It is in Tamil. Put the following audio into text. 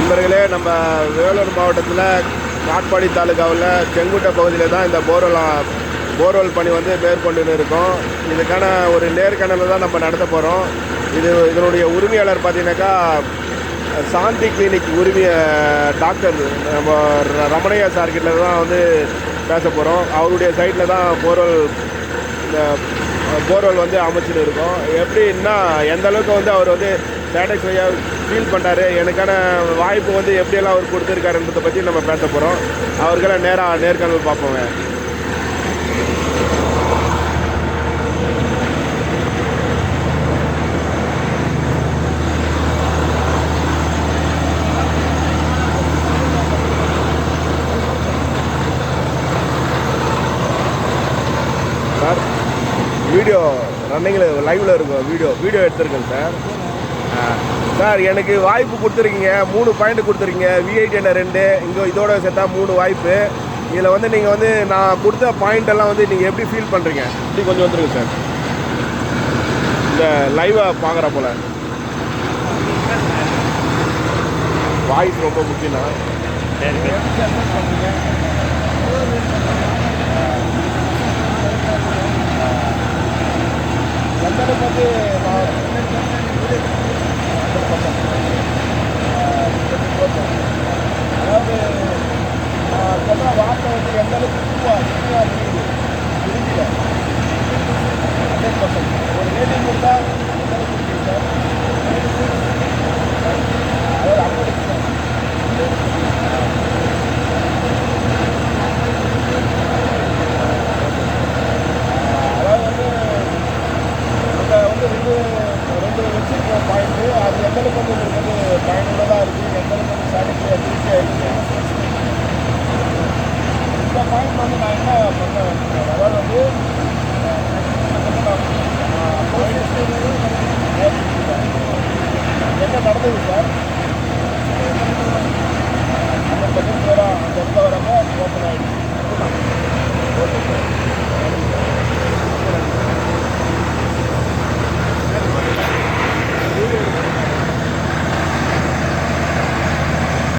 நண்பர்களே, நம்ம வேலூர் மாவட்டத்தில் காட்பாடி தாலுகாவில் செங்குட்டை பகுதியில் தான் இந்த போர்வெல் பணி வந்து மேற்கொண்டு இருக்கோம். இதுக்கான ஒரு நேர்காணலை தான் நம்ம நடத்த போகிறோம். இதனுடைய உரிமையாளர் பார்த்தீங்கன்னாக்கா சாந்தி கிளினிக் டாக்டர் நம்ம ரமணையா சார்கிட்ட தான் வந்து பேச போகிறோம். அவருடைய சைட்டில் தான் போர்வெல் வந்து அமைச்சிட்டு இருக்கோம். எப்படின்னா எந்த அளவுக்கு வந்து அவர் வந்து சாட்டிஸ்ஃபையாக ஃபீல் பண்ணுறாரு, எனக்கான வாய்ப்பு வந்து எப்படியெல்லாம் அவர் கொடுத்துருக்காருன்றதை பற்றி நம்ம பேச போகிறோம். அவர்களை நேர்காணல் பார்ப்போங்க. சார், வீடியோ ரன்னிங்கில் லைவில் இருக்கும். வீடியோ எடுத்துருக்கேன் சார். சார், எனக்கு வாய்ப்பு கொடுத்துருக்கீங்க, 3 பாயிண்ட் கொடுத்துருக்கீங்க. V8 என்ன 2, இங்கே இதோட சேர்த்தா 3 வாய்ப்பு. இதில் வந்து நீங்கள் வந்து நான் கொடுத்த பாயிண்டெல்லாம் வந்து நீங்கள் எப்படி ஃபீல் பண்ணுறீங்க? இப்படி கொஞ்சம் வந்துருங்க சார், இந்த லைவை பார்க்குற போல். வாய்ஸ் ரொம்ப முக்கியம் தான். வந்து அதாவது சொன்ன வார்த்தை வந்து எந்த அளவுக்கு புரியுது புரிஞ்சில 100%. ஒரு ரேட்டிங் கொடுத்தா எந்த அளவுக்கு புரியுது சார்? அதாவது 50%. அதாவது வந்து ரெண்டு வச்சுருக்க பாயிண்ட்டு, அது எந்த அளவுக்கு வந்து உங்களுக்கு வந்து பயனுள்ளதாக இருக்குது, எந்த அளவுக்கு வந்து சாட்டிஸ்ஃபையாக திருப்தியாக இருக்குது. இந்த பாயிண்ட் வந்து நான் என்ன பண்ணேன், அதாவது